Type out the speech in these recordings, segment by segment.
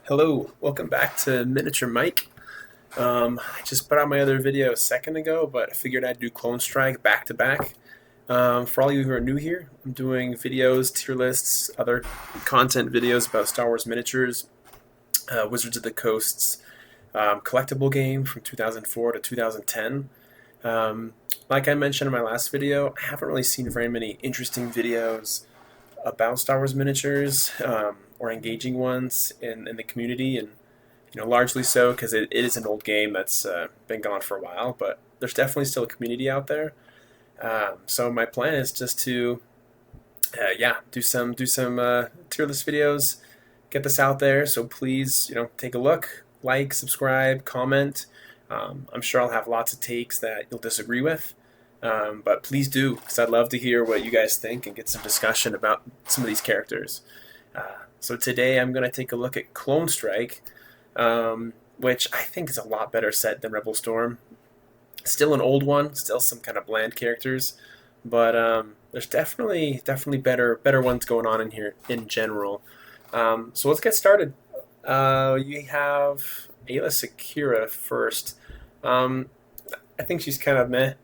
Hello, welcome back to Miniature Mike. I just put out my other video a second ago, but I figured I'd do Clone Strike back to back. For all you who are new here, I'm doing videos, tier lists, other content videos about Star Wars miniatures, Wizards of the Coast's collectible game from 2004 to 2010. Like I mentioned in my last video, I haven't really seen very many interesting videos about Star Wars miniatures or engaging ones in the community, and largely so because it is an old game that's been gone for a while, but there's definitely still a community out there. So my plan is just to do some tier list videos, get this out there. So please take a look, like, subscribe, comment. I'm sure I'll have lots of takes that you'll disagree with. But please do, because I'd love to hear what you guys think and get some discussion about some of these characters. So today I'm going to take a look at Clone Strike, which I think is a lot better set than Rebel Storm. Still an old one, still some kind of bland characters, but there's definitely better ones going on in here in general. So let's get started. You have Ayla Secura first. I think she's kind of meh.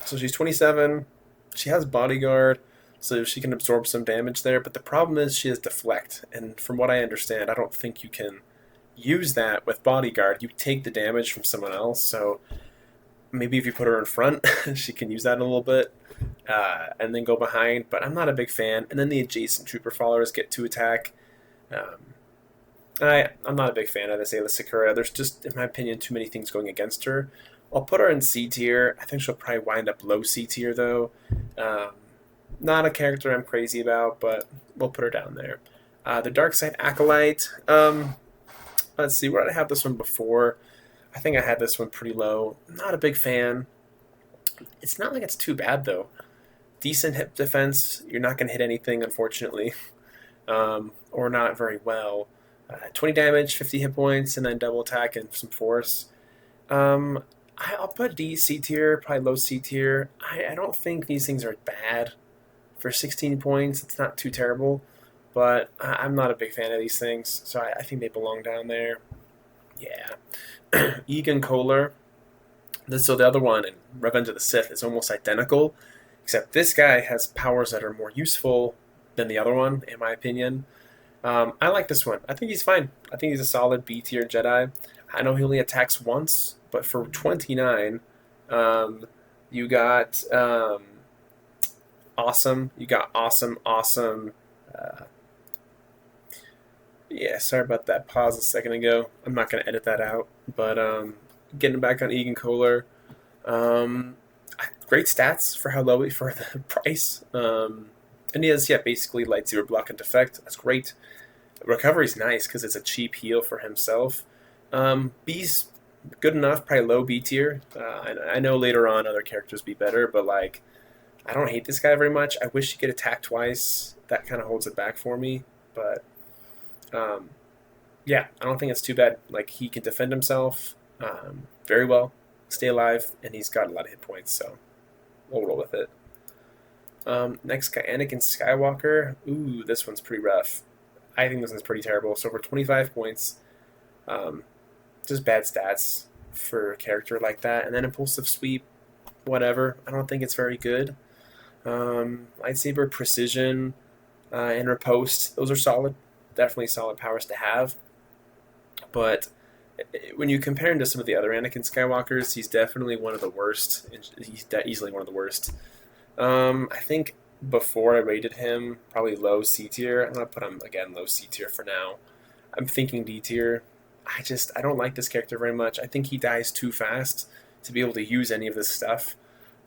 So she's 27. She has bodyguard, so she can absorb some damage there. But the problem is she has deflect, and from what I understand, I don't think you can use that with bodyguard. You take the damage from someone else. So maybe if you put her in front, she can use that a little bit, and then go behind. But I'm not a big fan. And then the adjacent trooper followers get to attack. I'm not a big fan of this Ayla Secura. There's just, in my opinion, too many things going against her. I'll put her in C tier. I think she'll probably wind up low C tier, though. Not a character I'm crazy about, but we'll put her down there. The Dark Side Acolyte. Let's see, where did I have this one before? I think I had this one pretty low. Not a big fan. It's not like it's too bad, though. Decent hip defense. You're not going to hit anything, unfortunately. Or not very well. 20 damage, 50 hit points, and then double attack and some force. I'll put D C tier, probably low C tier. I don't think these things are bad. For 16 points, it's not too terrible, but I'm not a big fan of these things, so I think they belong down there. Yeah. Egan Kohler. So the other one in Revenge of the Sith is almost identical, except this guy has powers that are more useful than the other one, in my opinion. I like this one. I think he's fine. I think he's a solid B tier Jedi. I know he only attacks once, but for 29, you got awesome. You got awesome. Yeah, sorry about that pause a second ago. I'm not going to edit that out. But getting back on Egan Kohler, great stats for how low for the price. And he has, basically lightsaber block and defect. That's great. Recovery's nice because it's a cheap heal for himself. B's good enough, probably low B tier. I know later on other characters be better, but I don't hate this guy very much. I wish he could attack twice. That kind of holds it back for me. But I don't think it's too bad. He can defend himself very well, stay alive, and he's got a lot of hit points, so we'll roll with it. Next guy, Anakin Skywalker. Ooh, this one's pretty rough. I think this one's pretty terrible. So for 25 points, just bad stats for a character like that. And then Impulsive Sweep, whatever. I don't think it's very good. Lightsaber Precision and Riposte, those are solid. Definitely solid powers to have. But when you compare him to some of the other Anakin Skywalkers, he's definitely one of the worst. He's easily one of the worst. I think before I rated him, probably low C tier. I'm going to put him, again, low C tier for now. I'm thinking D tier. I don't like this character very much. I think he dies too fast to be able to use any of this stuff.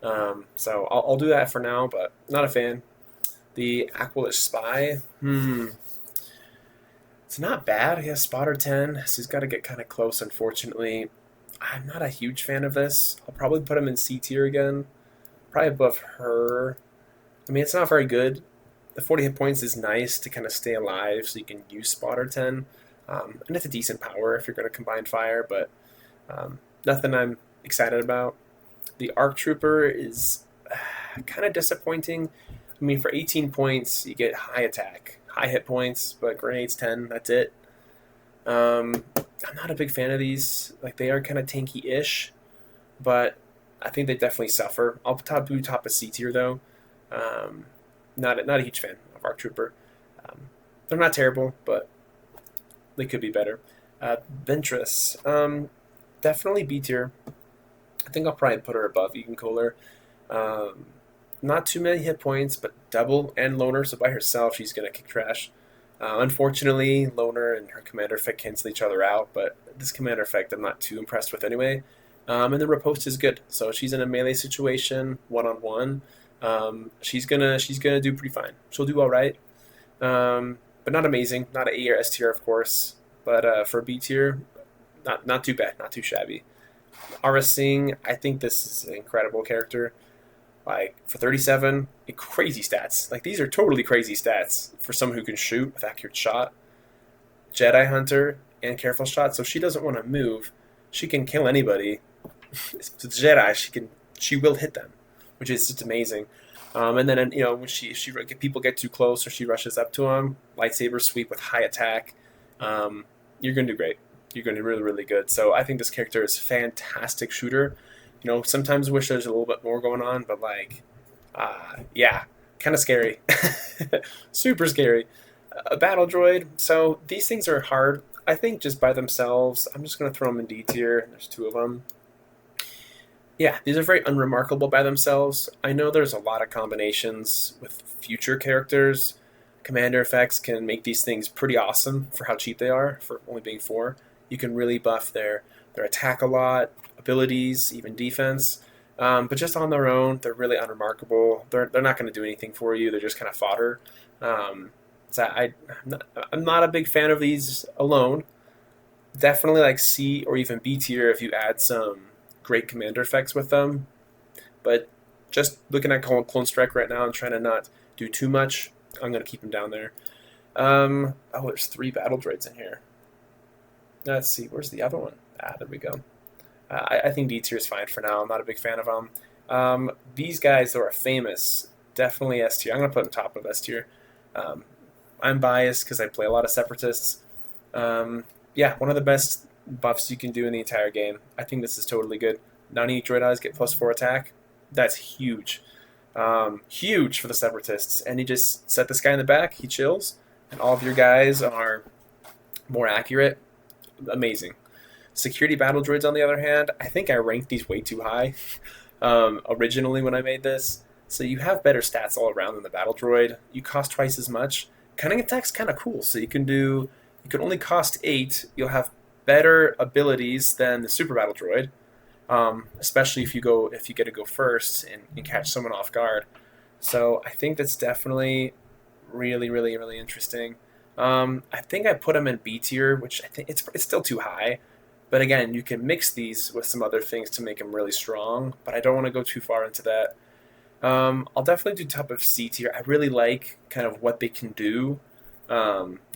So I'll do that for now, but not a fan. The Aqualish Spy. It's not bad. He has Spotter 10, so he's got to get kind of close, unfortunately. I'm not a huge fan of this. I'll probably put him in C tier again. Probably above her. I mean, it's not very good. The 40 hit points is nice to kind of stay alive, so you can use Spotter 10. And it's a decent power if you're going to combine fire, but nothing I'm excited about. The ARC Trooper is kind of disappointing. I mean, for 18 points, you get high attack, high hit points, but grenades 10, that's it. I'm not a big fan of these. Like, they are kind of tanky-ish, but I think they definitely suffer. I'll do top of C tier though. Um, not a huge fan of Arc Trooper. Um, they're not terrible, but they could be better. Ventress, definitely B tier. I think I'll probably put her above Egan Kohler. Um, Not too many hit points, but double and loner, so by herself she's gonna kick trash. Unfortunately, loner and her commander effect cancel each other out, but this commander effect I'm not too impressed with anyway. And the riposte is good, so she's in a melee situation, one on one. She's gonna do pretty fine. She'll do all right, but not amazing. Not an A or S tier, of course, but for B tier, not too bad, not too shabby. Aura Singh, I think this is an incredible character. Like, for 37, crazy stats. Like, these are totally crazy stats for someone who can shoot with accurate shot, Jedi Hunter, and careful shot. So if she doesn't want to move, she can kill anybody. It's Jedi. She will hit them, which is just amazing. And then when if people get too close or she rushes up to them, lightsaber sweep with high attack. You're gonna do great. You're gonna do really, really good. So I think this character is a fantastic shooter. Sometimes wish there's a little bit more going on, but yeah, kind of scary, super scary. A battle droid. So these things are hard. I think just by themselves, I'm just gonna throw them in D tier. There's two of them. Yeah, these are very unremarkable by themselves. I know there's a lot of combinations with future characters. Commander effects can make these things pretty awesome for how cheap they are, for only being four. You can really buff their attack a lot, abilities, even defense. But just on their own, they're really unremarkable. They're not going to do anything for you. They're just kind of fodder. So I'm not a big fan of these alone. Definitely like C or even B tier if you add some great commander effects with them. But just looking at Clone Strike right now and trying to not do too much, I'm going to keep them down there. There's 3 battle droids in here. Let's see, where's the other one? There we go. I think D tier is fine for now. I'm not a big fan of them. These guys that are famous, definitely S tier. I'm going to put them top of S tier. I'm biased because I play a lot of Separatists. Yeah, one of the best buffs you can do in the entire game. I think this is totally good. Non-unique droid eyes get +4 attack. That's huge. Huge for the Separatists. And you just set this guy in the back, he chills, and all of your guys are more accurate. Amazing. Security battle droids, on the other hand, I think I ranked these way too high originally when I made this. So you have better stats all around than the battle droid. You cost twice as much. Cunning attack's kind of cool. So you can only cost 8. You'll have better abilities than the super battle droid, especially if you get to go first and catch someone off guard. So I think that's definitely really, really, really interesting. I think I put them in B tier, which I think it's still too high. But again, you can mix these with some other things to make them really strong. But I don't want to go too far into that. I'll definitely do top of C tier. I really like kind of what they can do,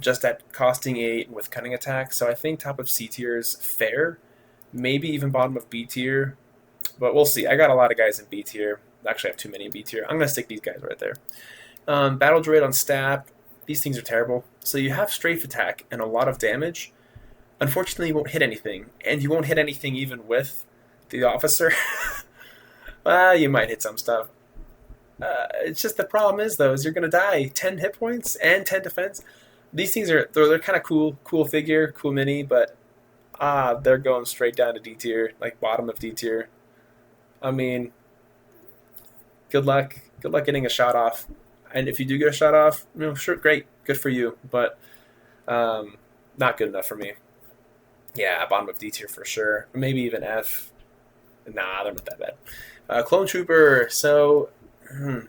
just at costing 8 with cunning attack. So I think top of C tier is fair. Maybe even bottom of B tier. But we'll see. I got a lot of guys in B tier. Actually, I have too many in B tier. I'm going to stick these guys right there. Battle droid on stab. These things are terrible. So you have strafe attack and a lot of damage. Unfortunately, you won't hit anything. And you won't hit anything even with the officer. Well, you might hit some stuff. It's just the problem is, though, is you're going to die. 10 hit points and 10 defense. These things they're kind of cool. Cool figure, cool mini, but they're going straight down to D tier, like bottom of D tier. I mean, good luck. Good luck getting a shot off. And if you do get a shot off, sure, great. Good for you. But not good enough for me. Yeah, bottom of D tier for sure. Maybe even F. Nah, they're not that bad. Clone Trooper. So, the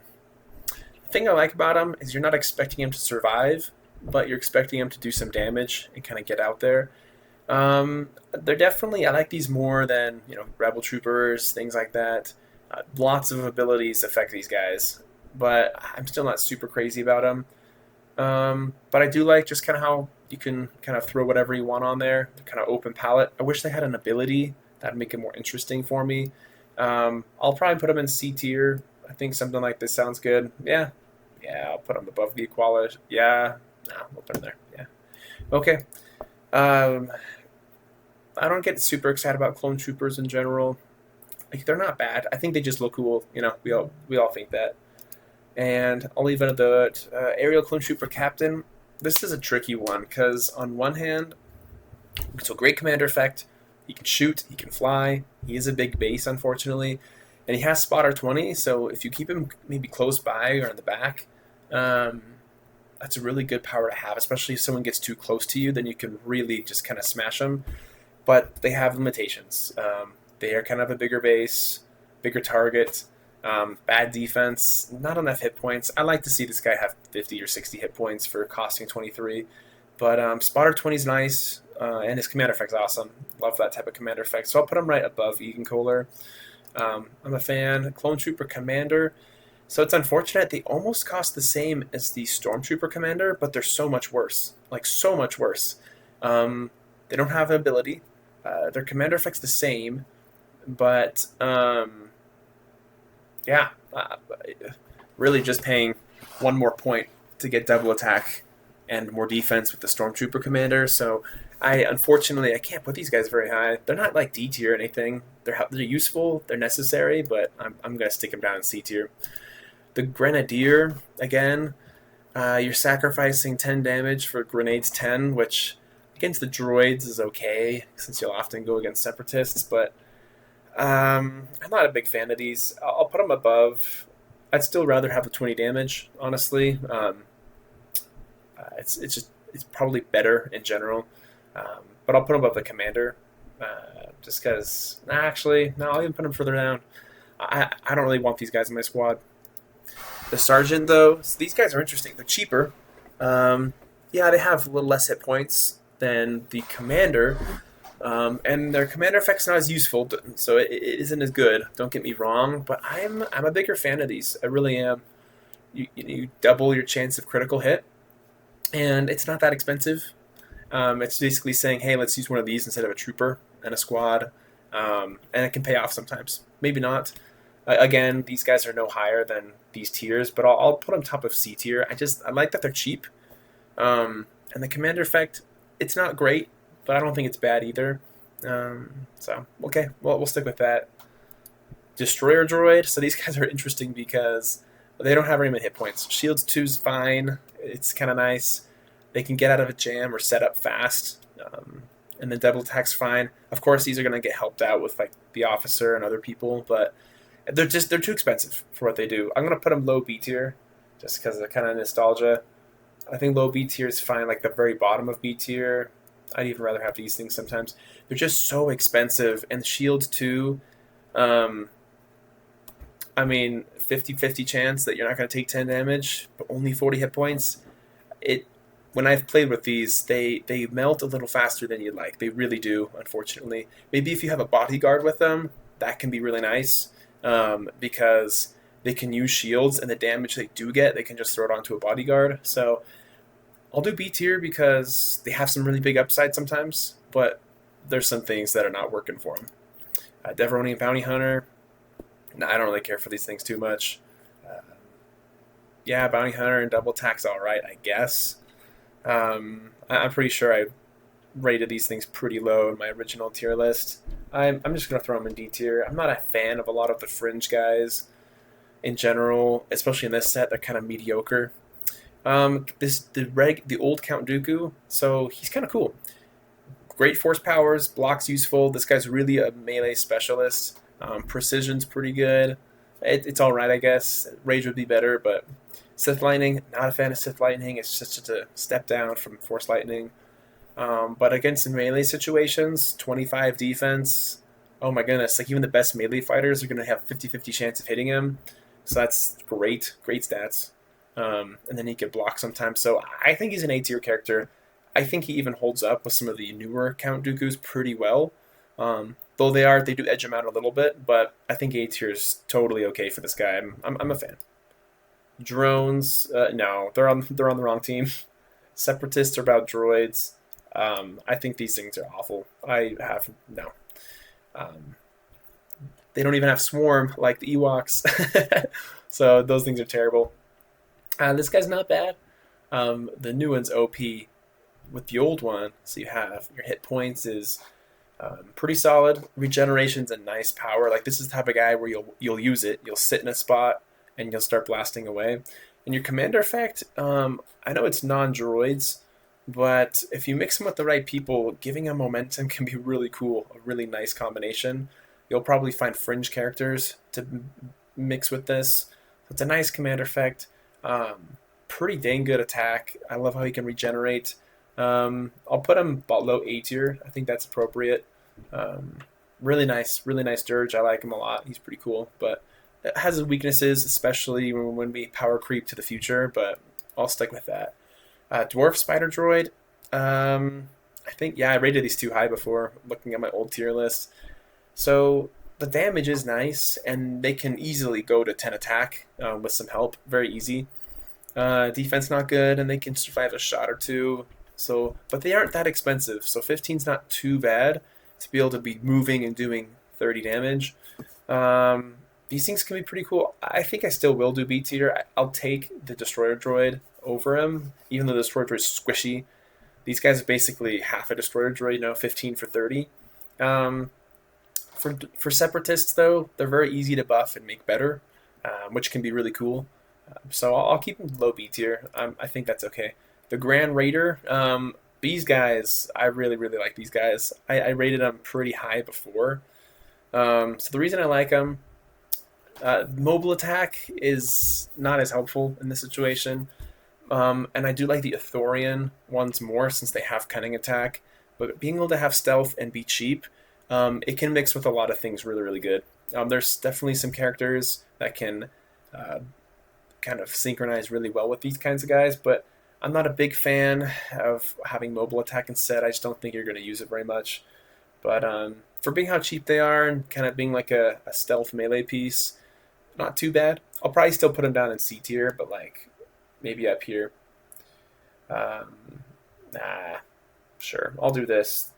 thing I like about him is you're not expecting him to survive, but you're expecting him to do some damage and kind of get out there. They're definitely, I like these more than, Rebel Troopers, things like that. Lots of abilities affect these guys, but I'm still not super crazy about them. But I do like just kind of how you can kind of throw whatever you want on there. They're kind of open palette. I wish they had an ability that would make it more interesting for me. I'll probably put them in C tier. I think something like this sounds good. Yeah, I'll put them above the Equalish. Yeah, we'll put them there. Yeah. Okay. Um, I don't get super excited about clone troopers in general. Like, they're not bad. I think they just look cool. We all think that. And I'll leave it at the aerial clone trooper captain. This is a tricky one because on one hand, so great commander effect. He can shoot. He can fly. He is a big base, unfortunately, and he has spotter 20. So if you keep him maybe close by or in the back, um, that's a really good power to have. Especially if someone gets too close to you, then you can really just kind of smash them. But they have limitations. They are kind of a bigger base, bigger target. Bad defense, not enough hit points. I like to see this guy have 50 or 60 hit points for costing 23. But spotter 20 is nice, and his commander effect's awesome. Love that type of commander effect. So I'll put him right above Egan Kohler. I'm a fan. Clone Trooper Commander. So it's unfortunate. They almost cost the same as the Stormtrooper Commander, but they're so much worse. Like, so much worse. They don't have an ability. Their commander effect's the same, but yeah, really just paying one more point to get double attack and more defense with the Stormtrooper Commander. So unfortunately I can't put these guys very high. They're not like D tier or anything. They're useful, they're necessary, but I'm gonna stick them down in C tier. The Grenadier, again, you're sacrificing 10 damage for grenades 10, which against the droids is okay since you'll often go against separatists, but I'm not a big fan of these. I'll put them above. I'd still rather have the 20 damage, honestly. It's probably better in general, but I'll put them above the commander, just because. Actually, no, I'll even put them further down. I don't really want these guys in my squad. The sergeant, though, so these guys are interesting. They're cheaper. Yeah, they have a little less hit points than the commander. And their commander effect's not as useful, so it isn't as good. Don't get me wrong, but I'm a bigger fan of these. I really am. You double your chance of critical hit, and it's not that expensive. It's basically saying, hey, let's use one of these instead of a trooper and a squad, and it can pay off sometimes. Maybe not. Again, these guys are no higher than these tiers, but I'll put them top of C tier. I like that they're cheap, and the commander effect, it's not great, but I don't think it's bad either. So, okay, well, we'll stick with that. Destroyer Droid. So these guys are interesting because they don't have very many hit points. Shields 2's fine. It's kind of nice. They can get out of a jam or set up fast. And then double attack's fine. Of course, these are going to get helped out with like the officer and other people, but they're too expensive for what they do. I'm going to put them low B tier just because of kind of nostalgia. I think low B tier is fine, like the very bottom of B tier. I'd even rather have these things sometimes. They're just so expensive. And Shield 2, I mean, 50-50 chance that you're not going to take 10 damage, but only 40 hit points. When I've played with these, they melt a little faster than you'd like. They really do, unfortunately. Maybe if you have a bodyguard with them, that can be really nice, because they can use shields, and the damage they do get, they can just throw it onto a bodyguard. So I'll do B tier because they have some really big upside sometimes, but there's some things that are not working for them. Deveronian Bounty Hunter, no, I don't really care for these things too much. Yeah, Bounty Hunter and Double Attack's alright, I guess. I'm pretty sure I rated these things pretty low in my original tier list. I'm just going to throw them in D tier. I'm not a fan of a lot of the fringe guys in general, especially in this set. They're kind of mediocre. The old Count Dooku, so he's kind of cool. Great force powers, blocks useful. This guy's really a melee specialist. Precision's pretty good. It's all right, I guess. Rage would be better, but Sith Lightning, not a fan of Sith Lightning. It's just a step down from Force Lightning. But against melee situations, 25 defense. Oh my goodness, like even the best melee fighters are going to have 50-50 chance of hitting him. So that's great stats. And then he can block sometimes. So I think he's an A-tier character. I think he even holds up with some of the newer Count Dooku's pretty well. Though they do edge him out a little bit, but I think A-tier is totally okay for this guy. I'm a fan. Drones, no, they're on the wrong team. Separatists are about droids. I think these things are awful. No. They don't even have swarm like the Ewoks. So those things are terrible. This guy's not bad. The new one's OP. with the old one, so you have your hit points is pretty solid. Regeneration's a nice power. Like this is the type of guy where you'll use it. You'll sit in a spot and you'll start blasting away. And your commander effect, I know it's non-droids, but if you mix them with the right people, giving them momentum can be really cool. A really nice combination. You'll probably find fringe characters to mix with this. It's a nice commander effect. Pretty dang good attack. I love how he can regenerate. I'll put him below A tier. I think that's appropriate. Really nice Dirge. I like him a lot. He's pretty cool, but it has his weaknesses, especially when we power creep to the future. But I'll stick with that. Dwarf Spider Droid. I think I rated these too high before looking at my old tier list. So the damage is nice, and they can easily go to 10 attack with some help. Very easy. Defense not good, and they can survive a shot or two. So, but they aren't that expensive. So 15's not too bad to be able to be moving and doing 30 damage. These things can be pretty cool. I think I still will do B tier. I'll take the Destroyer Droid over him, even though the Destroyer Droid is squishy. These guys are basically half a Destroyer Droid, 15 for 30. For Separatists, though, they're very easy to buff and make better, which can be really cool. So I'll keep them low B tier. I think that's okay. The Grand Raider, these guys, I really, really like these guys. I rated them pretty high before. So the reason I like them, mobile attack is not as helpful in this situation. And I do like the Ithorian ones more since they have cunning attack. But being able to have stealth and be cheap, it can mix with a lot of things really, really good. There's definitely some characters that can kind of synchronize really well with these kinds of guys, but I'm not a big fan of having mobile attack instead. I just don't think you're going to use it very much. But for being how cheap they are and kind of being like a stealth melee piece, not too bad. I'll probably still put them down in C tier, but like maybe up here. Sure, I'll do this.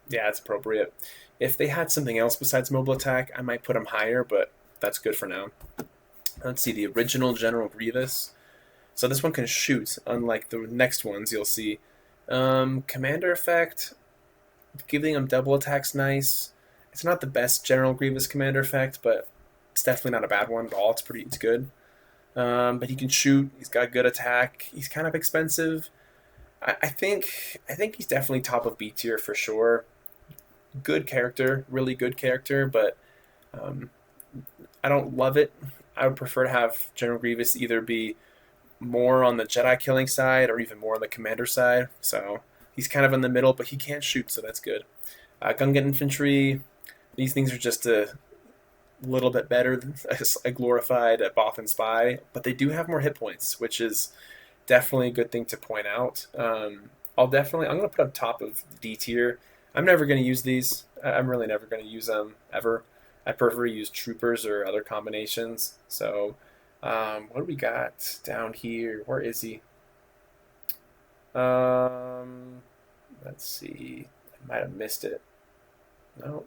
Yeah, it's appropriate. If they had something else besides mobile attack, I might put them higher, but that's good for now. Let's see, the original General Grievous. So this one can shoot, unlike the next ones you'll see. Commander effect, giving him double attack's nice. It's not the best General Grievous commander effect, but it's definitely not a bad one at all. It's good. But he can shoot. He's got good attack. He's kind of expensive. I think he's definitely top of B tier for sure. Good character, really good character, but I don't love it. I would prefer to have General Grievous either be more on the Jedi killing side or even more on the commander side. So he's kind of in the middle, but he can shoot, so that's good. Gungan Infantry, these things are just a little bit better than a glorified Bothan Spy, but they do have more hit points, which is definitely a good thing to point out. I'm going to put them top of D tier. I'm never going to use these. I'm really never going to use them ever. I prefer to use troopers or other combinations. So, what do we got down here? Where is he? Let's see. I might have missed it. No.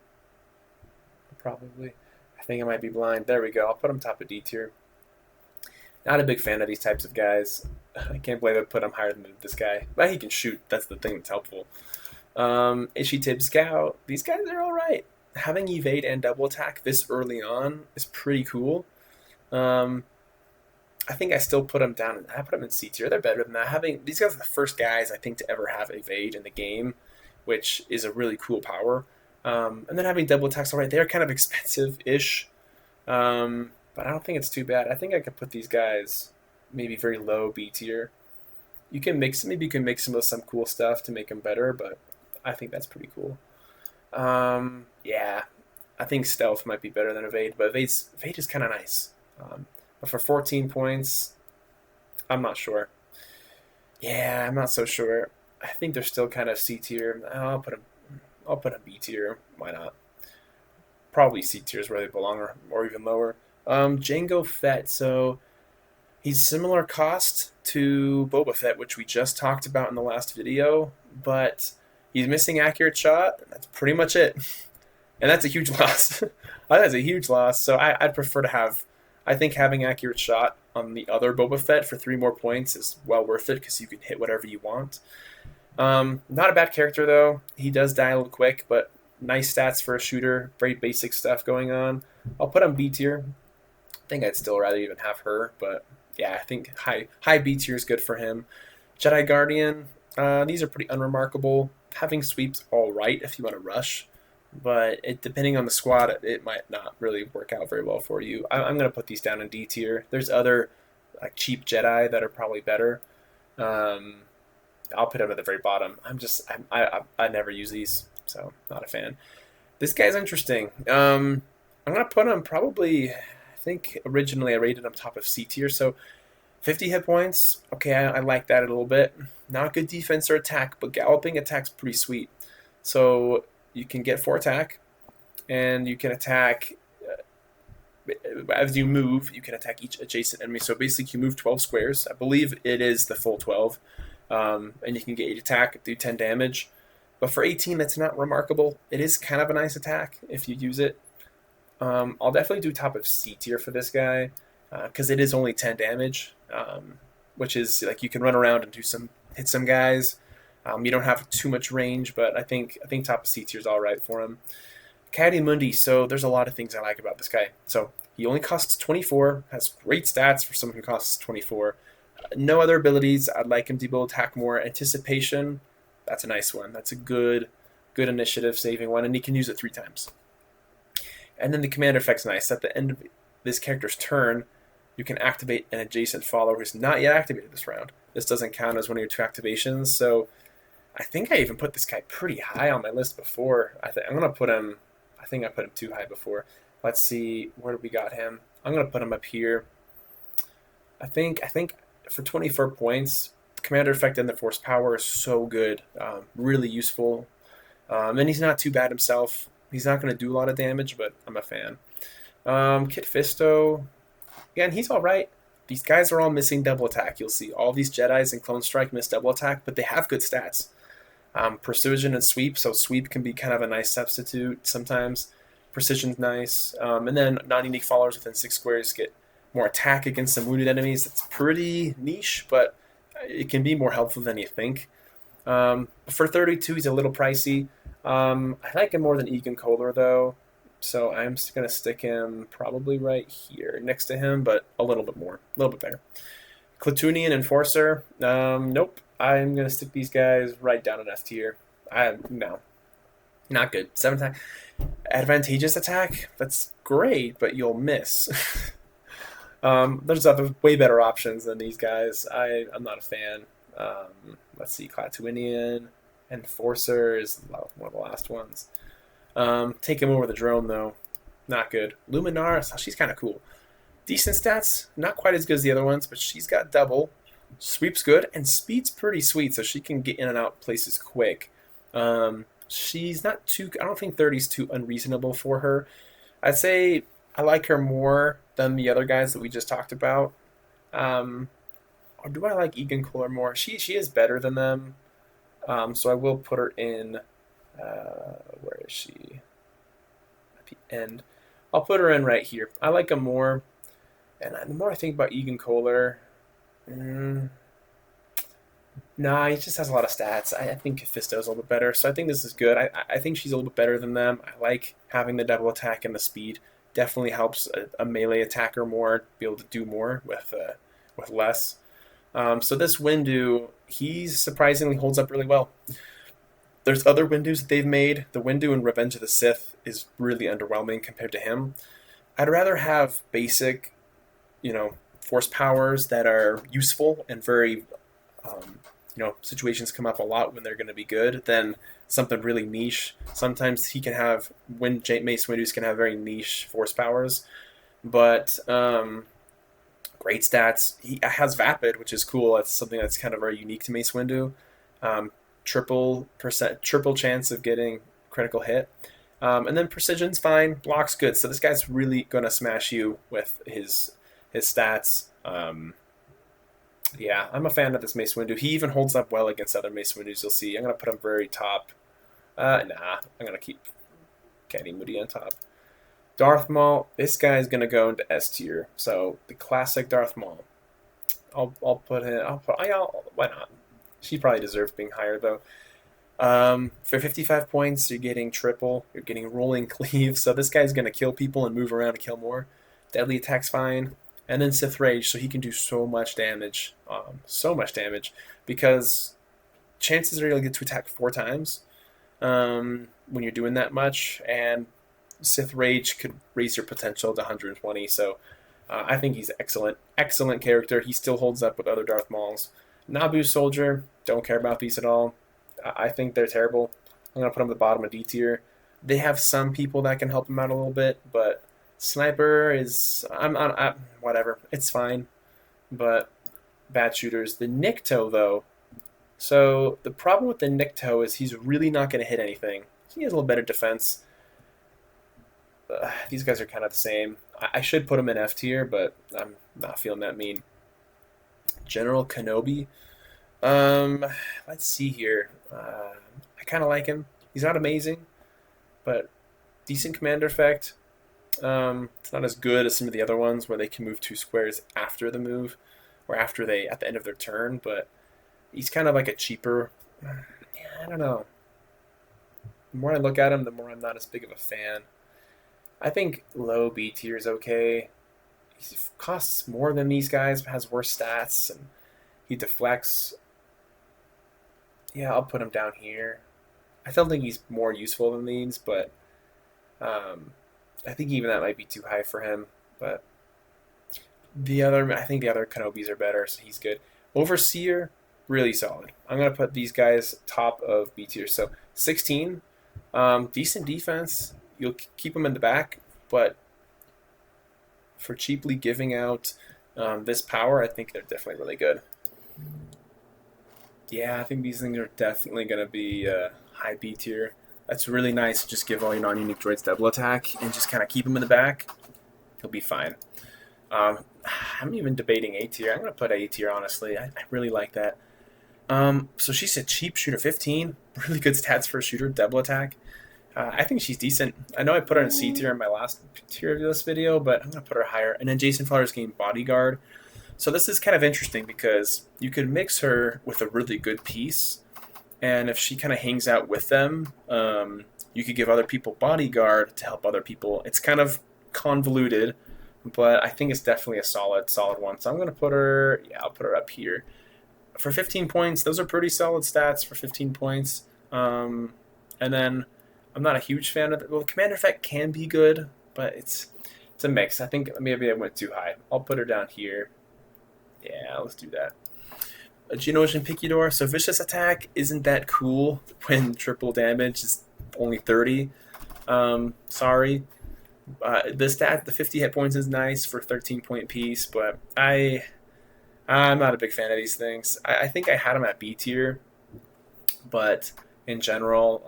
Probably. I think I might be blind. There we go. I'll put him top of D tier. Not a big fan of these types of guys. I can't believe I put him higher than this guy. But he can shoot. That's the thing that's helpful. Ishitib Scout. These guys are alright. Having evade and double attack this early on is pretty cool. I think I still put them down. I put them in C tier. They're better than that. These guys are the first guys I think to ever have evade in the game, which is a really cool power. And then having double attacks, alright, they're kind of expensive-ish. But I don't think it's too bad. I think I could put these guys maybe very low B tier. You can mix them with some cool stuff to make them better, but I think that's pretty cool. Yeah, I think stealth might be better than evade, but evade is kind of nice. But for 14 points, I'm not sure. Yeah, I'm not so sure. I think they're still kind of C tier. I'll put them B tier. Why not? Probably C tier is where they belong, or even lower. Jango Fett. So he's similar cost to Boba Fett, which we just talked about in the last video, but he's missing accurate shot. That's pretty much it. And that's a huge loss. That's a huge loss. So I'd prefer to have... I think having accurate shot on the other Boba Fett for 3 more points is well worth it because you can hit whatever you want. Not a bad character though. He does die a little quick, but nice stats for a shooter. Very basic stuff going on. I'll put him B tier. I think I'd still rather even have her, but yeah, I think high B tier is good for him. Jedi Guardian. These are pretty unremarkable. Having sweeps all right if you want to rush, but depending on the squad, it might not really work out very well for you. I'm going to put these down in D tier. There's other like cheap Jedi that are probably better. Um, I'll put them at the very bottom. I never use these, so not a fan. This guy's interesting. I'm gonna put him probably. I think originally I rated him top of C tier, so 50 hit points. Okay, I like that a little bit. Not good defense or attack, but galloping attack's pretty sweet. So you can get 4 attack, and you can attack as you move. You can attack each adjacent enemy. So basically, you move 12 squares. I believe it is the full 12, and you can get 8 attack, do 10 damage. But for 18, that's not remarkable. It is kind of a nice attack if you use it. I'll definitely do top of C tier for this guy because it is only 10 damage, which is like you can run around and hit some guys. You don't have too much range, but I think top of C tier is all right for him. Caddy Mundi. So there's a lot of things I like about this guy. So he only costs 24, has great stats for someone who costs 24. No other abilities. I'd like him to be able to attack more. Anticipation. That's a nice one. That's a good initiative saving one, and he can use it 3 times. And then the commander effect's nice. At the end of this character's turn, you can activate an adjacent follower who's not yet activated this round. This doesn't count as one of your 2 activations, so I think I even put this guy pretty high on my list before. I'm gonna put him. I think I put him too high before. Let's see, where we got him. I'm gonna put him up here. I think for 24 points, commander effect and the force power is so good, really useful, and he's not too bad himself. He's not going to do a lot of damage, but I'm a fan. Kit Fisto, again, he's all right. These guys are all missing double attack. You'll see all these Jedis and Clone Strike miss double attack, but they have good stats. Precision and sweep, so sweep can be kind of a nice substitute sometimes. Precision's nice, and then non-unique followers within 6 squares get more attack against some wounded enemies. It's pretty niche, but it can be more helpful than you think. For 32, he's a little pricey. I like him more than Egan Kohler, though, so I'm just going to stick him probably right here next to him, but a little bit better. Klatooinian Enforcer, nope. I'm going to stick these guys right down in F tier. No, not good. 7 attack. Advantageous attack, that's great, but you'll miss. There's other way better options than these guys. I'm not a fan. Let's see, Klatooinian Enforcer is one of the last ones. Take him over the drone though, not good. Luminaris, she's kind of cool. Decent stats, not quite as good as the other ones, but she's got double. Sweep's good, and speed's pretty sweet, so she can get in and out places quick. She's not too. I don't think 30 is too unreasonable for her. I'd say I like her more than the other guys that we just talked about. Or do I like Egan Kohler more? She is better than them. So I will put her in. Where is she? At the end. I'll put her in right here. I like them more. And the more I think about Egan Kohler, nah, he just has a lot of stats. I think Fisto's a little bit better. So I think this is good. I think she's a little bit better than them. I like having the double attack and the speed. Definitely helps a melee attacker more be able to do more with less. So this Windu, he surprisingly holds up really well. There's other Windus that they've made. The Windu in Revenge of the Sith is really underwhelming compared to him. I'd rather have basic, force powers that are useful and very, situations come up a lot when they're going to be good than something really niche. Sometimes he can have, Mace Windus can have very niche force powers, but great stats. He has Vapid, which is cool. That's something that's kind of very unique to Mace Windu. Triple chance of getting critical hit. And then precision's fine, block's good. So this guy's really going to smash you with his stats. Yeah, I'm a fan of this Mace Windu. He even holds up well against other Mace Windus, you'll see. I'm going to put him very top. I'm going to keep Caddy Moody on top. Darth Maul, this guy's going to go into S tier. So the classic Darth Maul. Why not? She probably deserves being higher though. For 55 points, you're getting triple. You're getting rolling cleave. So this guy's gonna kill people and move around and kill more. Deadly attack's fine, and then Sith Rage, so he can do so much damage. So much damage because chances are you'll get to attack 4 times when you're doing that much, and Sith Rage could raise your potential to 120. So I think he's excellent. Excellent character. He still holds up with other Darth Mauls. Naboo Soldier, don't care about these at all. I think they're terrible. I'm going to put them at the bottom of D tier. They have some people that can help them out a little bit, but Sniper is... whatever. It's fine. But bad shooters. The Nikto, though. So the problem with the Nikto is he's really not going to hit anything. He has a little better defense. These guys are kind of the same. I should put him in F tier, but I'm not feeling that mean. General Kenobi. Let's see here. I kind of like him. He's not amazing, but decent commander effect. It's not as good as some of the other ones where they can move 2 squares after the move, or after they at the end of their turn. But he's kind of like a cheaper. I don't know. The more I look at him, the more I'm not as big of a fan. I think low B tier is okay. He costs more than these guys, but has worse stats, and he deflects. Yeah, I'll put him down here. I still think he's more useful than these, but I think even that might be too high for him. But I think the other Kenobis are better, so he's good. Overseer, really solid. I'm gonna put these guys top of B tier. So 16, decent defense. You'll keep them in the back, but for cheaply giving out this power, I think they're definitely really good. Yeah, I think these things are definitely going to be high B tier. That's really nice. Just give all your non-unique droids double attack and just kind of keep them in the back. He'll be fine. I'm even debating A tier. I'm going to put A tier, honestly. I really like that. So she's a cheap shooter, 15. Really good stats for a shooter, double attack. I think she's decent. I know I put her in C tier in my last tier of this video, but I'm going to put her higher. And then Jason Flowers game Bodyguard. So this is kind of interesting because you could mix her with a really good piece, and if she kind of hangs out with them, you could give other people Bodyguard to help other people. It's kind of convoluted, but I think it's definitely a solid one. So I'm going to put her, I'll put her up here. For 15 points, those are pretty solid stats for 15 points. And then I'm not a huge fan of it. Well, the commander effect can be good, but it's a mix. I think maybe I went too high. I'll put her down here. Yeah, let's do that. A Geonosian Picador. So Vicious Attack isn't that cool when triple damage is only 30. Sorry. The stat, the 50 hit points is nice for 13-point piece, but I'm not a big fan of these things. I think I had them at B tier, but in general,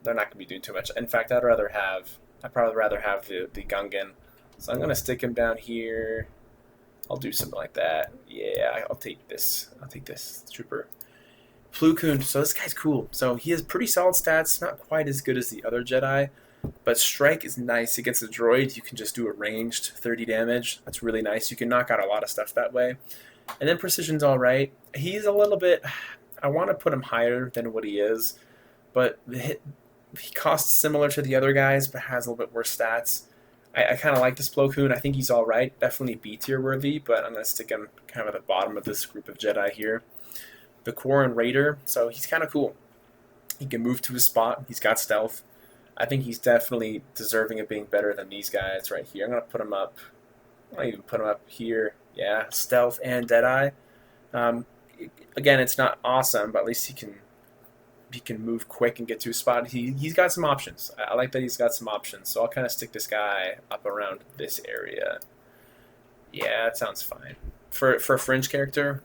they're not going to be doing too much. In fact, I'd probably rather have the Gungan. So I'm going to stick him down here. I'll do something like that. Yeah, I'll take this. Trooper. Plo Koon. So this guy's cool. So he has pretty solid stats. Not quite as good as the other Jedi, but strike is nice against the droid. You can just do a ranged 30 damage. That's really nice. You can knock out a lot of stuff that way. And then precision's all right. He's a little bit... I want to put him higher than what he is, but he costs similar to the other guys, but has a little bit worse stats. I kind of like this Plo Koon. I think he's all right. Definitely B tier worthy, but I'm going to stick him kind of at the bottom of this group of Jedi here. The Quarren Raider. So he's kind of cool. He can move to his spot. He's got stealth. I think he's definitely deserving of being better than these guys right here. I'm going to put him up. I'll even put him up here. Yeah, stealth and Deadeye. Again, it's not awesome, but at least he can move quick and get to a spot. He's got some options. I like that he's got some options. So I'll kind of stick this guy up around this area. Yeah, that sounds fine. For a fringe character,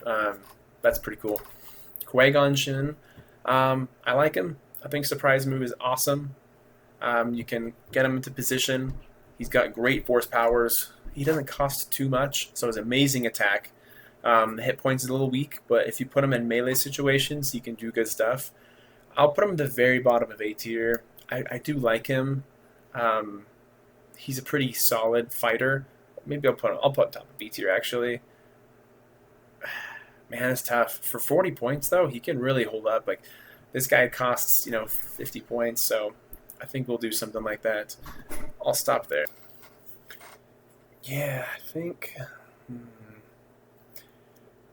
that's pretty cool. Qui-Gon Jinn, I like him. I think surprise move is awesome. You can get him into position. He's got great force powers. He doesn't cost too much, so his amazing attack. The hit points is a little weak, but if you put him in melee situations, he can do good stuff. I'll put him at the very bottom of A tier. I do like him. He's a pretty solid fighter. Maybe I'll put him top of B tier actually. man, it's tough. For 40 points, though, he can really hold up. Like, this guy costs, 50 points, so I think we'll do something like that. I'll stop there. Yeah, I think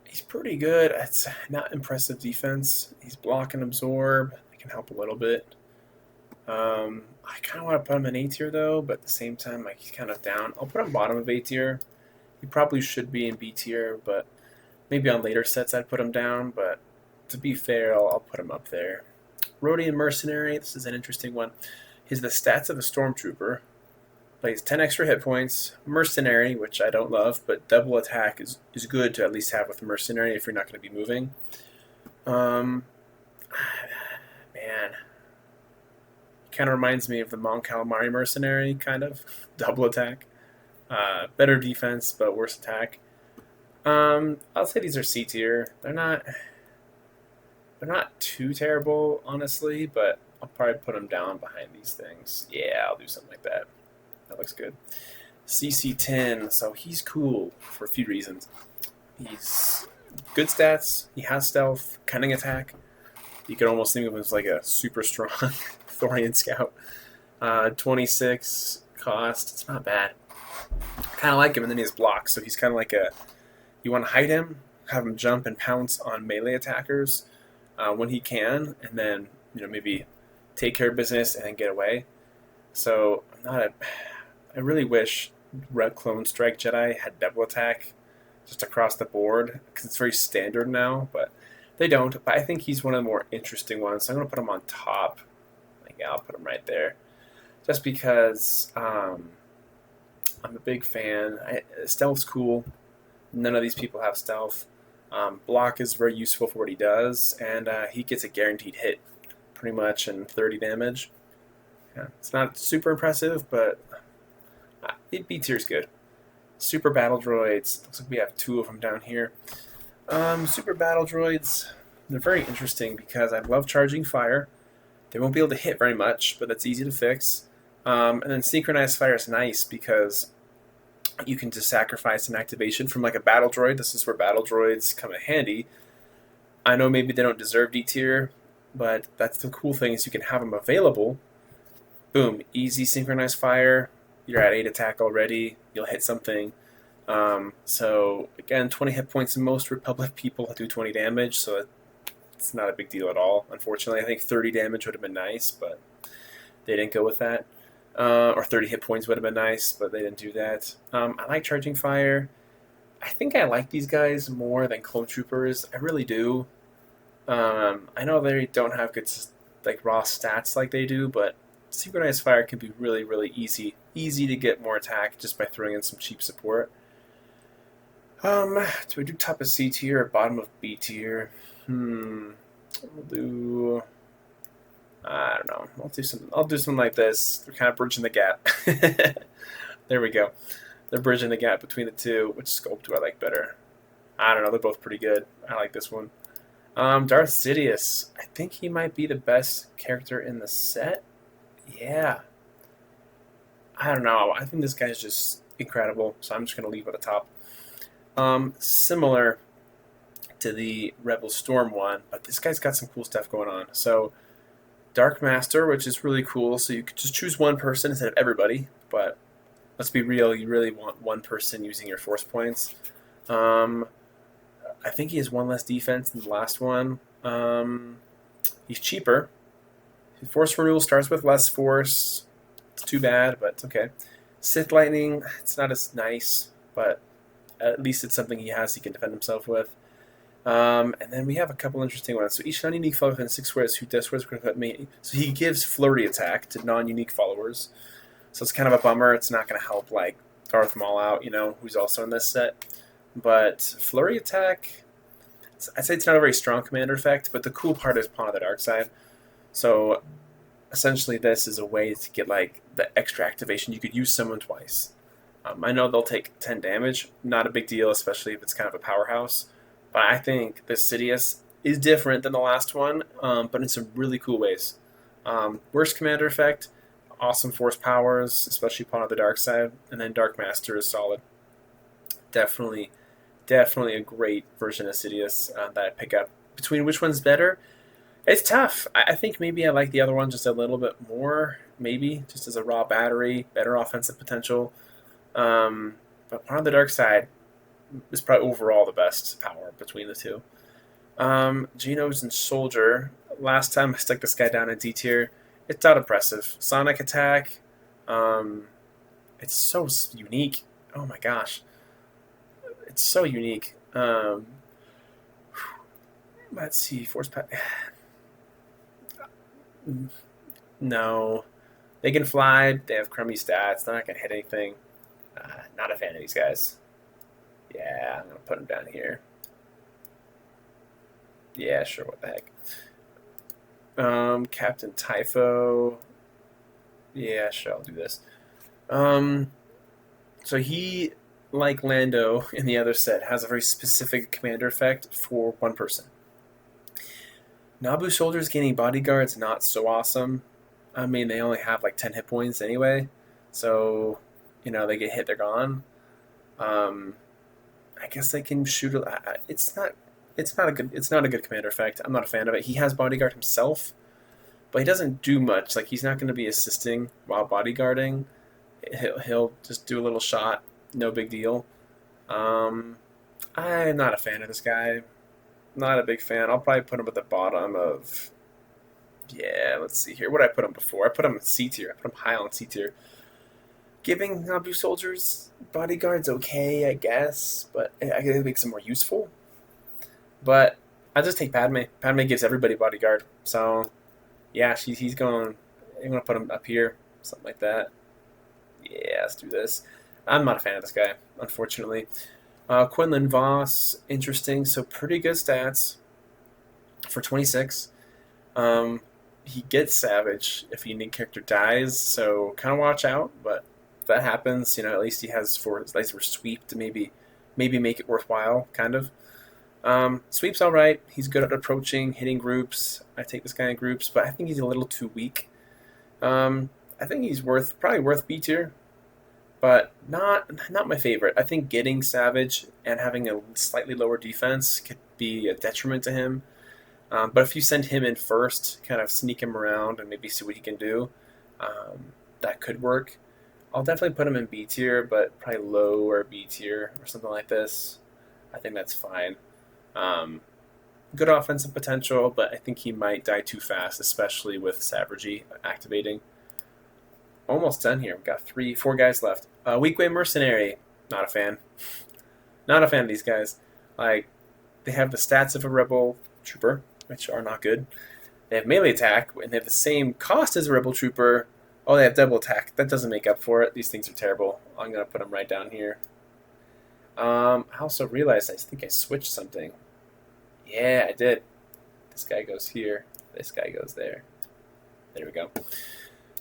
he's pretty good. It's not impressive defense. He's block and absorb. It can help a little bit. I kind of want to put him in A tier, though, but at the same time, like, he's kind of down. I'll put him bottom of A tier. He probably should be in B tier, but maybe on later sets I'd put him down, but to be fair, I'll put him up there. Rhodian Mercenary, this is an interesting one. He's the stats of a Stormtrooper. Plays 10 extra hit points. Mercenary, which I don't love, but double attack is good to at least have with Mercenary if you're not going to be moving. Man. Kind of reminds me of the Mon Calamari Mercenary, kind of. Double attack. Better defense, but worse attack. I'll say these are C tier. They're not too terrible, honestly, but I'll probably put them down behind these things. Yeah, I'll do something like that. That looks good. CC10, so he's cool for a few reasons. He's good stats. He has stealth, cunning attack. You could almost think of him as like a super strong Thorian scout. 26 cost. It's not bad. Kind of like him, and then he has blocks, so he's kind of like you want to hide him, have him jump and pounce on melee attackers when he can, and then maybe take care of business and then get away. So I really wish Red Clone Strike Jedi had double attack just across the board, because it's very standard now, but they don't. But I think he's one of the more interesting ones, so I'm going to put him on top. I'll put him right there, just because I'm a big fan. Stealth's cool. None of these people have stealth. Block is very useful for what he does, and he gets a guaranteed hit, pretty much, and 30 damage. Yeah, it's not super impressive, but B tier is good. Super Battle Droids. Looks like we have 2 of them down here. Super Battle Droids, they're very interesting because I love charging fire. They won't be able to hit very much, but that's easy to fix. And then synchronized fire is nice because you can just sacrifice an activation from like a battle droid. This is where battle droids come in handy. I know maybe they don't deserve D tier, but that's the cool thing is you can have them available. Boom, easy synchronized fire. You're at 8 attack already. You'll hit something. So again, 20 hit points. Most Republic people do 20 damage, so it's not a big deal at all. Unfortunately, I think 30 damage would have been nice, but they didn't go with that. Or 30 hit points would have been nice, but they didn't do that. I like charging fire. I think I like these guys more than clone troopers. I really do. I know they don't have good like raw stats like they do, but synchronized fire can be really, really easy to get more attack just by throwing in some cheap support. Do we do top of C tier or bottom of B tier? We'll do. I don't know. I'll do something like this. They're kind of bridging the gap. There we go. They're bridging the gap between the two. Which sculpt do I like better? I don't know. They're both pretty good. I like this one. Darth Sidious. I think he might be the best character in the set. Yeah. I don't know. I think this guy's just incredible. So I'm just going to leave it at the top. Similar to the Rebel Storm one, but this guy's got some cool stuff going on. So Dark Master, which is really cool. So you could just choose one person instead of everybody, but let's be real, you really want one person using your force points. I think he has 1 less defense than the last one. He's cheaper. Force renewal starts with less force. It's too bad, but it's okay. Sith Lightning, it's not as nice, but at least it's something he has he can defend himself with. And then we have a couple interesting ones. So each non-unique follower within 6 squares who does squares cut me. So he gives flurry attack to non-unique followers. So it's kind of a bummer. It's not going to help like Darth Maul out, who's also in this set. But flurry attack, I'd say it's not a very strong commander effect, but the cool part is Pawn of the Dark Side. So essentially this is a way to get like the extra activation. You could use someone twice. I know they'll take 10 damage. Not a big deal, especially if it's kind of a powerhouse. But I think the Sidious is different than the last one, but in some really cool ways. Worst commander effect, awesome force powers, especially Pawn of the Dark Side, and then Dark Master is solid. Definitely definitely a great version of Sidious that I pick up. Between which one's better, it's tough. I think maybe I like the other one just a little bit more, maybe, just as a raw battery, better offensive potential. But Part of the Dark Side is probably overall the best power between the two. Genos and Soldier. Last time I stuck this guy down in D tier. It's not impressive. Sonic Attack. It's so unique. Oh my gosh. It's so unique. Let's see. Force Pack. No. They can fly. They have crummy stats. They're not going to hit anything. Not a fan of these guys. Yeah, I'm going to put them down here. Yeah, sure, what the heck. Captain Typho. Yeah, sure, I'll do this. So he, like Lando in the other set, has a very specific commander effect for one person. Naboo soldiers gaining bodyguards, not so awesome. I mean, they only have like 10 hit points anyway. So, they get hit, they're gone. I guess they can shoot. It's not a good commander effect. I'm not a fan of it. He has bodyguard himself, but he doesn't do much. Like, he's not going to be assisting while bodyguarding. He'll just do a little shot. No big deal. I'm not a fan of this guy. Not a big fan. I'll probably put him at the bottom of... Yeah, let's see here. What did I put him before? I put him in C tier. I put him high on C tier. Giving Naboo soldiers bodyguards okay, I guess, but I think it makes them more useful. But I'll just take Padme. Padme gives everybody bodyguard. So, yeah, he's going... I'm going to put him up here. Something like that. Yeah, let's do this. I'm not a fan of this guy, unfortunately. Quinlan Voss, interesting. So pretty good stats for 26. He gets Savage if a unique character dies, so kind of watch out. But if that happens, at least he has for sweep to maybe make it worthwhile, kind of. Sweep's all right. He's good at approaching, hitting groups. I take this guy in groups, but I think he's a little too weak. I think he's probably worth B tier, but not my favorite. I think getting Savage and having a slightly lower defense could be a detriment to him. But if you send him in first, kind of sneak him around and maybe see what he can do, that could work. I'll definitely put him in B tier, but probably low or B tier or something like this. I think that's fine. Good offensive potential, but I think he might die too fast, especially with Savagery activating. Almost done here. We've got 4 guys left. Weakway Mercenary. Not a fan. Not a fan of these guys. Like, they have the stats of a Rebel Trooper, which are not good. They have melee attack, and they have the same cost as a Rebel Trooper. Oh, they have double attack. That doesn't make up for it. These things are terrible. I'm going to put them right down here. I also realized I think I switched something. Yeah, I did. This guy goes here. This guy goes there. There we go.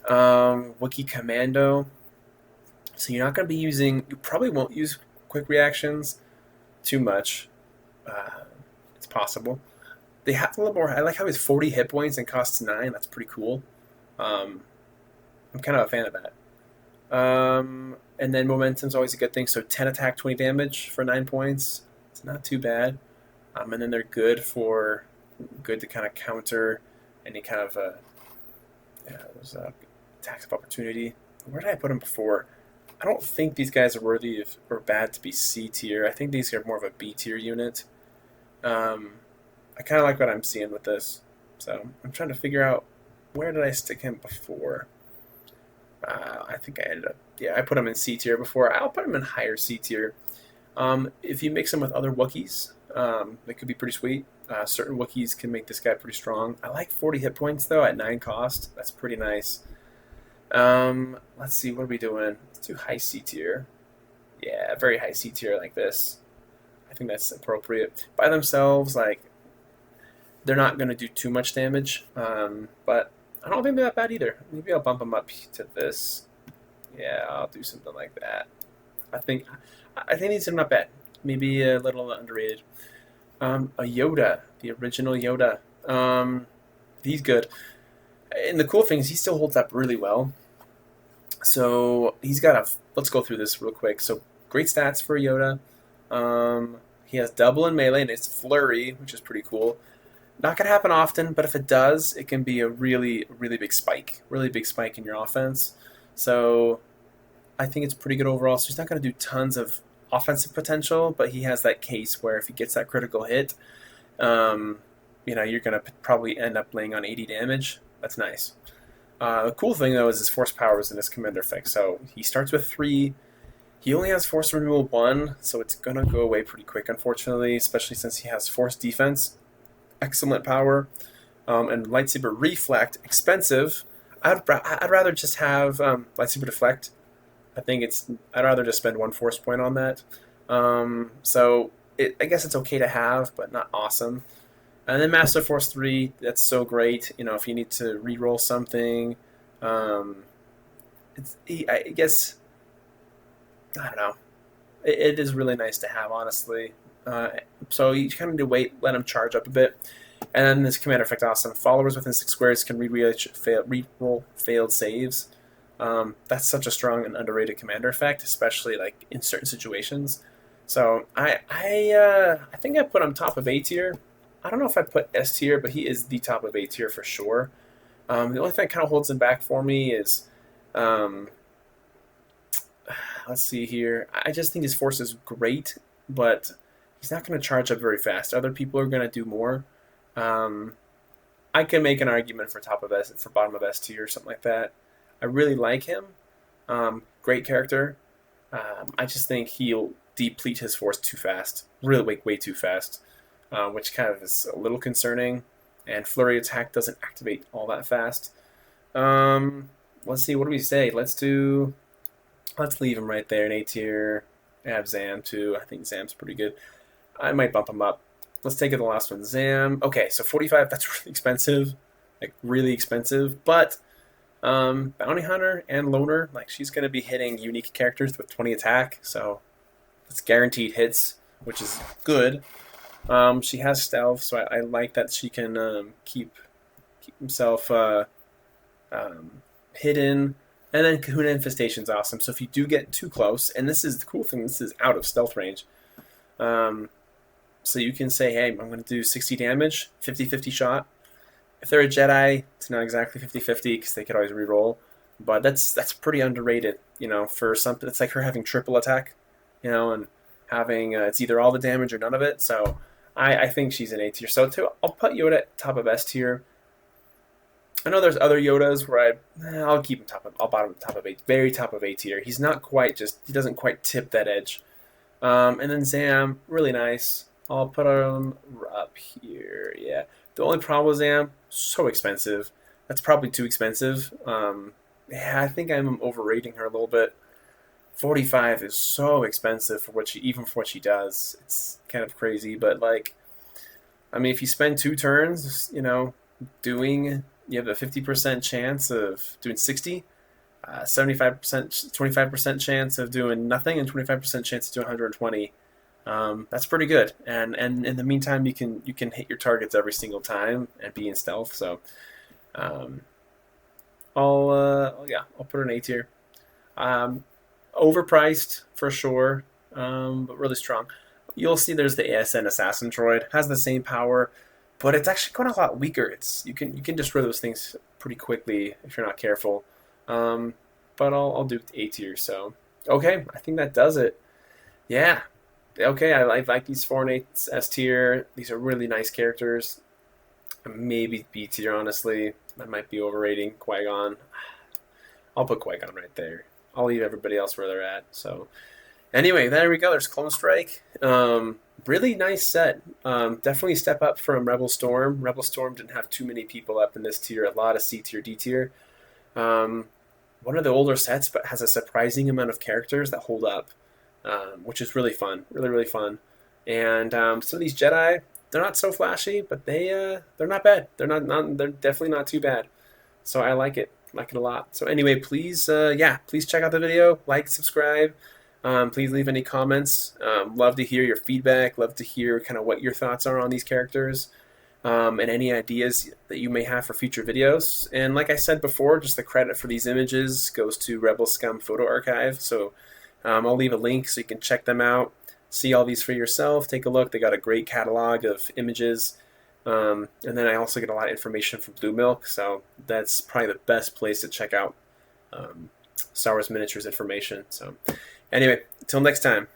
Wookiee Commando. So you're not going to be using... You probably won't use quick reactions too much. It's possible. They have a little more... I like how he's 40 hit points and costs 9. That's pretty cool. I'm kind of a fan of that. And then momentum's always a good thing. So 10 attack, 20 damage for 9 points. It's not too bad. And then they're good to kind of counter any kind of those attacks of opportunity. Where did I put them before? I don't think these guys are worthy of or bad to be C tier. I think these are more of a B tier unit. I kind of like what I'm seeing with this. So I'm trying to figure out where did I stick him before. I think I ended up... Yeah, I put him in C tier before. I'll put him in higher C tier. If you mix him with other Wookiees, they could be pretty sweet. Certain Wookiees can make this guy pretty strong. I like 40 hit points, though, at 9 cost. That's pretty nice. Let's see, what are we doing? Let's do high C tier. Yeah, very high C tier like this. I think that's appropriate. By themselves, like, they're not going to do too much damage, but I don't think they're that bad either. Maybe I'll bump them up to this. Yeah, I'll do something like that. I think these are not bad. Maybe a little underrated. A Yoda, the original Yoda. He's good. And the cool thing is he still holds up really well. So he's got let's go through this real quick. So great stats for Yoda. He has double in melee, and it's flurry, which is pretty cool. Not gonna happen often, but if it does, it can be a really big spike, really big spike in your offense. So I think it's pretty good overall. So he's not gonna do tons of offensive potential, but he has that case where if he gets that critical hit, you're gonna probably end up laying on 80 damage. That's nice. The cool thing though is his force powers in his commander effect. So he starts with 3. He only has force removal 1, so it's gonna go away pretty quick, unfortunately, especially since he has force defense, excellent power, and lightsaber reflect, expensive. I'd rather just have lightsaber deflect. I'd rather just spend 1 force point on that. I guess it's okay to have, but not awesome. And then Master Force 3, that's so great. If you need to re-roll something, I guess, I don't know. It is really nice to have, honestly. So you kind of need to wait, let him charge up a bit. And then this commander effect, awesome. Followers within 6 squares can re-roll failed saves. That's such a strong and underrated commander effect, especially like in certain situations. So I think I put him top of A tier. I don't know if I put S tier, but he is the top of A tier for sure. The only thing that kind of holds him back for me is, let's see here. I just think his force is great, but he's not going to charge up very fast. Other people are going to do more. I can make an argument for bottom of S tier or something like that. I really like him. Great character. I just think he'll deplete his force too fast. Really way too fast. Which kind of is a little concerning. And flurry attack doesn't activate all that fast. Let's see, what do we say? Let's leave him right there in A tier. I have Zam too. I think Zam's pretty good. I might bump him up. Let's take it the last one. Zam. Okay, so 45, that's really expensive. Like, really expensive. But Bounty Hunter and Loner, like, she's going to be hitting unique characters with 20 attack. So it's guaranteed hits, which is good. She has stealth, so I like that she can keep himself hidden. And then Kahuna Infestation's awesome. So if you do get too close, and this is the cool thing, this is out of stealth range. So you can say, hey, I'm going to do 60 damage, 50-50 shot. If they're a Jedi, it's not exactly 50-50 because they could always reroll. But that's pretty underrated, for something. It's like her having triple attack, and having it's either all the damage or none of it. So I think she's an A tier. So I'll put Yoda at top of S tier. I know there's other Yodas where I'll keep him I'll bottom top of A, very top of A tier. He's not quite he doesn't quite tip that edge. And then Zam, really nice. I'll put him up here. Yeah. The only problem with Zam, so expensive. That's probably too expensive. I think I'm overrating her a little bit. 45 is so expensive for what she does. It's kind of crazy, but if you spend 2 turns, you have a 50% chance of doing 60, 75%, 25% chance of doing nothing, and 25% chance of doing 120. That's pretty good. And in the meantime, you can hit your targets every single time and be in stealth. So, I'll put her in A tier. Overpriced for sure, but really strong. You'll see there's the ASN Assassin Droid, has the same power, but it's actually quite a lot weaker. You can destroy those things pretty quickly if you're not careful. But I'll do A tier. So okay, I think that does it. Yeah. Okay, I like these 4 and 8 S tier. These are really nice characters. Maybe B tier, honestly. I might be overrating Qui-Gon. I'll put Qui-Gon right there. I'll leave everybody else where they're at. So anyway, there we go. There's Clone Strike. Really nice set. Definitely step up from Rebel Storm. Rebel Storm didn't have too many people up in this tier. A lot of C tier, D tier. One of the older sets, but has a surprising amount of characters that hold up, which is really fun. Really fun. And some of these Jedi, they're not so flashy, but they're not bad. They're definitely not too bad. So I like it. Like it a lot. So anyway, please check out the video, like, subscribe. Please leave any comments. Love to hear your feedback. Love to hear kind of what your thoughts are on these characters, and any ideas that you may have for future videos. And like I said before, just the credit for these images goes to Rebel Scum Photo Archive. So I'll leave a link so you can check them out. see all these for yourself. Take a look. They got a great catalog of images. And then I also get a lot of information from Blue Milk, so that's probably the best place to check out Star Wars miniatures information. So anyway, until next time.